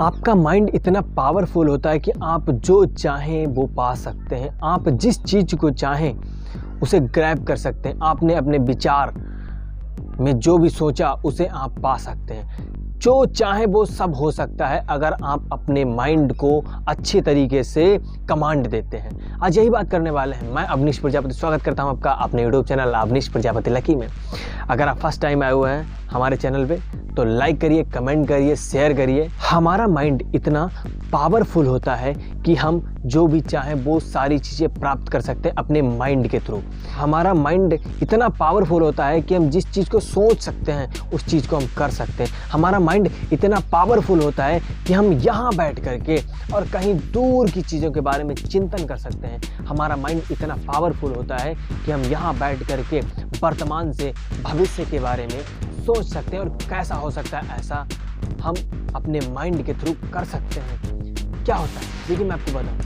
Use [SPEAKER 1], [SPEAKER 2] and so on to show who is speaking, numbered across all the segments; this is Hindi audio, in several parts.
[SPEAKER 1] आपका माइंड इतना पावरफुल होता है कि आप जो चाहें वो पा सकते हैं। आप जिस चीज़ को चाहें उसे ग्रैब कर सकते हैं। आपने अपने विचार में जो भी सोचा उसे आप पा सकते हैं। जो चाहे वो सब हो सकता है अगर आप अपने माइंड को अच्छे तरीके से कमांड देते हैं। आज यही बात करने वाले हैं। मैं अवनीश प्रजापति स्वागत करता हूं आपका अपने YouTube channel Avneesh Prajapati Lucky में। अगर आप फर्स्ट टाइम आए हुए हैं हमारे चैनल पे तो लाइक करिए, कमेंट करिए, शेयर करिए। हमारा माइंड इतना पावरफुल होता है कि हम जो भी चाहें वो सारी चीज़ें प्राप्त कर सकते हैं अपने माइंड के थ्रू। हमारा माइंड इतना पावरफुल होता है कि हम जिस चीज़ को सोच सकते हैं उस चीज़ को हम कर सकते हैं। हमारा माइंड इतना पावरफुल होता है कि हम यहाँ बैठ करके और कहीं दूर की चीज़ों के बारे में चिंतन कर सकते हैं। हमारा माइंड इतना पावरफुल होता है कि हम यहाँ बैठ करके वर्तमान से भविष्य के बारे में सोच सकते हैं और कैसा हो सकता है ऐसा हम अपने माइंड के थ्रू कर सकते हैं। क्या होता है देखिए मैं आपको बताऊं।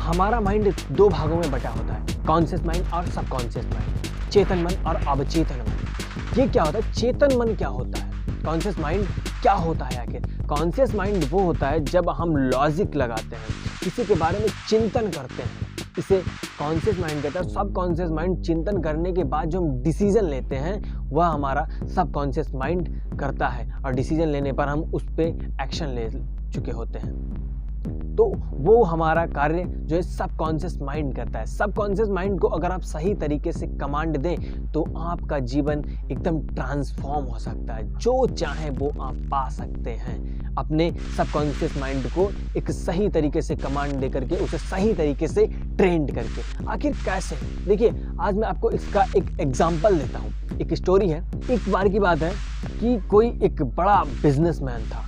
[SPEAKER 1] हमारा माइंड दो भागों में बटा होता है, कॉन्शियस माइंड और सबकॉन्शियस माइंड, चेतन मन और अवचेतन मन। ये क्या होता है? चेतन मन क्या होता है? कॉन्शियस माइंड क्या होता है? आखिर कॉन्शियस माइंड वो होता है जब हम लॉजिक लगाते हैं, किसी के बारे में चिंतन करते हैं, इसे कॉन्शियस माइंड कहता है। सब कॉन्शियस माइंड चिंतन करने के बाद जो हम डिसीजन लेते हैं वह हमारा सब कॉन्शियस माइंड करता है और डिसीजन लेने पर हम उस पर एक्शन ले चुके होते हैं। तो वो हमारा कार्य जो है सबकॉन्शियस माइंड करता है। सबकॉन्शियस माइंड को अगर आप सही तरीके से कमांड दें तो आपका जीवन एकदम ट्रांसफॉर्म हो सकता है। जो चाहे वो आप पा सकते हैं अपने सबकॉन्शियस माइंड को एक सही तरीके से कमांड दे करके, उसे सही तरीके से ट्रेंड करके। आखिर कैसे? देखिए आज मैं आपको इसका एक एग्जाम्पल देता हूँ। एक स्टोरी है। एक बार की बात है कि कोई एक बड़ा बिजनेसमैन था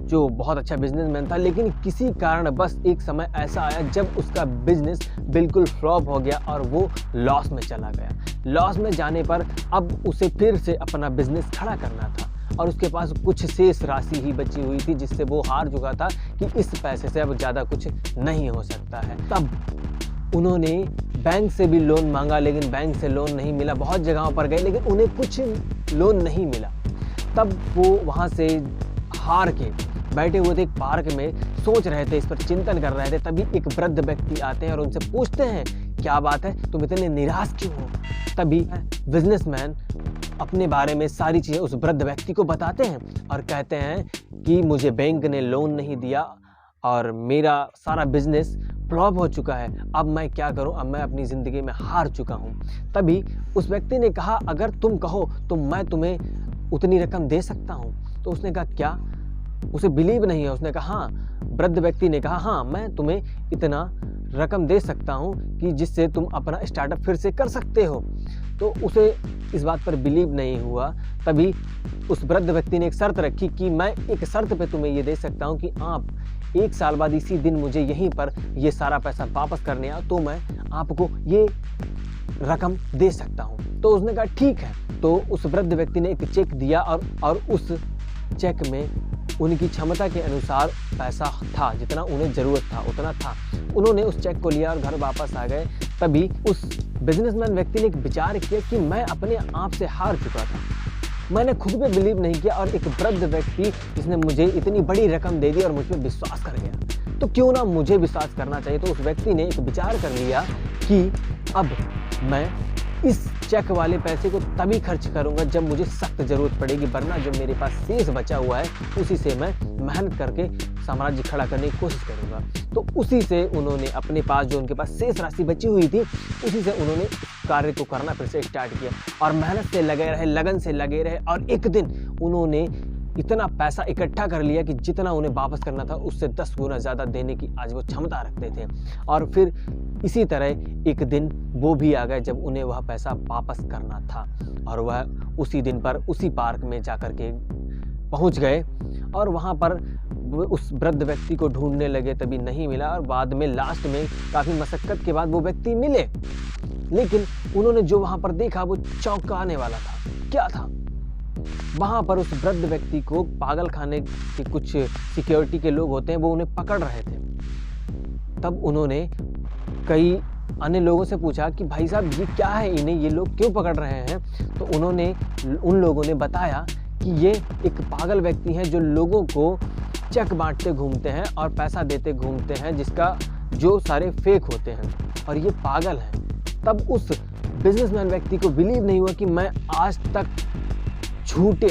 [SPEAKER 1] जो बहुत अच्छा बिजनेसमैन था, लेकिन किसी कारण बस एक समय ऐसा आया जब उसका बिजनेस बिल्कुल फ्लॉप हो गया और वो लॉस में चला गया। लॉस में जाने पर अब उसे फिर से अपना बिजनेस खड़ा करना था और उसके पास कुछ शेष राशि ही बची हुई थी जिससे वो हार चुका था कि इस पैसे से अब ज़्यादा कुछ नहीं हो सकता है। तब उन्होंने बैंक से भी लोन मांगा लेकिन बैंक से लोन नहीं मिला। बहुत जगहों पर गए लेकिन उन्हें कुछ लोन नहीं मिला। तब वो वहाँ से हार के बैठे हुए थे एक पार्क में, सोच रहे थे, इस पर चिंतन कर रहे थे। तभी एक वृद्ध व्यक्ति आते हैं और उनसे पूछते हैं क्या बात है, तुम इतने निराश क्यों हो? तभी बिजनेसमैन अपने बारे में सारी चीज़ें उस वृद्ध व्यक्ति को बताते हैं और कहते हैं कि मुझे बैंक ने लोन नहीं दिया और मेरा सारा बिजनेस फ्लॉप हो चुका है। अब मैं क्या करूं? अब मैं अपनी ज़िंदगी में हार चुका हूं। तभी उस व्यक्ति ने कहा अगर तुम कहो तो मैं तुम्हें उतनी रकम दे सकता हूं। तो उसने कहा क्या? उसे बिलीव नहीं है। उसने कहा हाँ। वृद्ध व्यक्ति ने कहा हाँ, मैं तुम्हें इतना रकम दे सकता हूँ कि जिससे तुम अपना स्टार्टअप फिर से कर सकते हो। तो उसे इस बात पर बिलीव नहीं हुआ। तभी उस वृद्ध व्यक्ति ने एक शर्त रखी कि मैं एक शर्त पे तुम्हें ये दे सकता हूँ कि आप 1 साल बाद इसी दिन मुझे यहीं पर ये सारा पैसा वापस करने आओ तो मैं आपको ये रकम दे सकता हूँ। तो उसने कहा ठीक है। तो उस वृद्ध व्यक्ति ने एक चेक दिया और उस चेक में उनकी क्षमता के अनुसार पैसा था, जितना उन्हें ज़रूरत था उतना था। उन्होंने उस चेक को लिया और घर वापस आ गए। तभी उस बिजनेसमैन व्यक्ति ने एक विचार किया कि मैं अपने आप से हार चुका था, मैंने खुद पे बिलीव नहीं किया और एक वृद्ध व्यक्ति जिसने मुझे इतनी बड़ी रकम दे दी और मुझ पर विश्वास कर गया, तो क्यों ना मुझे विश्वास करना चाहिए। तो उस व्यक्ति ने एक विचार कर लिया कि अब मैं इस चेक वाले पैसे को तभी खर्च करूंगा जब मुझे सख्त जरूरत पड़ेगी, वरना जो मेरे पास शेष बचा हुआ है उसी से मैं मेहनत करके साम्राज्य खड़ा करने की कोशिश करूंगा। तो उसी से उन्होंने अपने पास जो उनके पास शेष राशि बची हुई थी उसी से उन्होंने कार्य को करना फिर से स्टार्ट किया और मेहनत से लगे रहे, लगन से लगे रहे और एक दिन उन्होंने इतना पैसा इकट्ठा कर लिया कि जितना उन्हें वापस करना था उससे 10 गुना ज़्यादा देने की आज वो क्षमता रखते थे। और फिर इसी तरह एक दिन वो भी आ गए जब उन्हें वह पैसा वापस करना था और वह उसी दिन पर उसी पार्क में जाकर के पहुंच गए और वहां पर उस वृद्ध व्यक्ति को ढूंढने लगे। तभी नहीं मिला और बाद में लास्ट में काफ़ी मशक्कत के बाद वो व्यक्ति मिले, लेकिन उन्होंने जो वहां पर देखा वो चौंकाने वाला था। क्या था? वहां पर उस वृद्ध व्यक्ति को पागल खाने के कुछ सिक्योरिटी के लोग होते हैं वो उन्हें पकड़ रहे थे। तब उन्होंने कई अन्य लोगों से पूछा कि भाई साहब ये क्या है, इन्हें ये लोग क्यों पकड़ रहे हैं? तो उन लोगों ने बताया कि ये एक पागल व्यक्ति है जो लोगों को चेक बांटते घूमते हैं और पैसा देते घूमते हैं, जिसका जो सारे फेक होते हैं और ये पागल हैं। तब उस बिजनेसमैन व्यक्ति को बिलीव नहीं हुआ कि मैं आज तक झूठे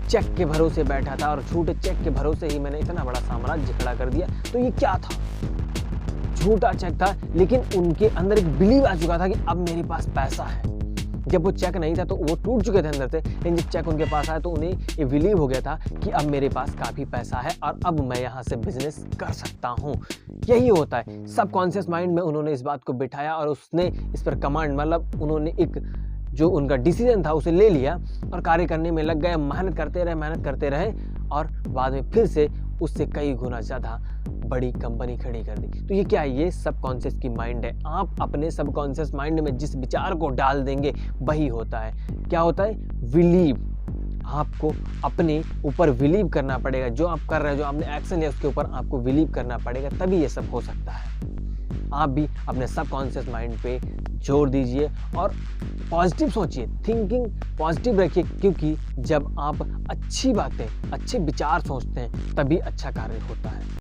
[SPEAKER 1] चेक के भरोसे बैठा था और झूठे चेक के भरोसे ही मैंने इतना बड़ा साम्राज्य खड़ा कर दिया। तो ये क्या था? झूठा चेक था, लेकिन उनके अंदर एक बिलीव आ चुका था कि अब मेरे पास पैसा है। जब वो चेक नहीं था तो वो टूट चुके थे अंदर से, लेकिन जब चेक उनके पास आया तो उन्हें ये बिलीव हो गया था कि अब मेरे पास काफ़ी पैसा है और अब मैं यहाँ से बिजनेस कर सकता हूँ। यही होता है, सबकॉन्शियस माइंड में उन्होंने इस बात को बिठाया और उसने इस पर कमांड, मतलब उन्होंने एक जो उनका डिसीजन था उसे ले लिया और कार्य करने में लग गए। मेहनत करते रहे और बाद में फिर से उससे कई गुना ज़्यादा बड़ी कंपनी खड़ी कर दी। तो ये क्या है? ये सबकॉन्शियस की माइंड है। आप अपने सबकॉन्शियस माइंड में जिस विचार को डाल देंगे वही होता है। क्या होता है? बिलीव। आपको अपने ऊपर बिलीव करना पड़ेगा। जो आप कर रहे हैं, जो आपने एक्शन लिया उसके ऊपर आपको बिलीव करना पड़ेगा, तभी ये सब हो सकता है। आप भी अपने सबकॉन्शियस माइंड पे जोर दीजिए और पॉजिटिव सोचिए, थिंकिंग पॉजिटिव रखिए, क्योंकि जब आप अच्छी बातें, अच्छे विचार सोचते हैं तभी अच्छा कार्य होता है।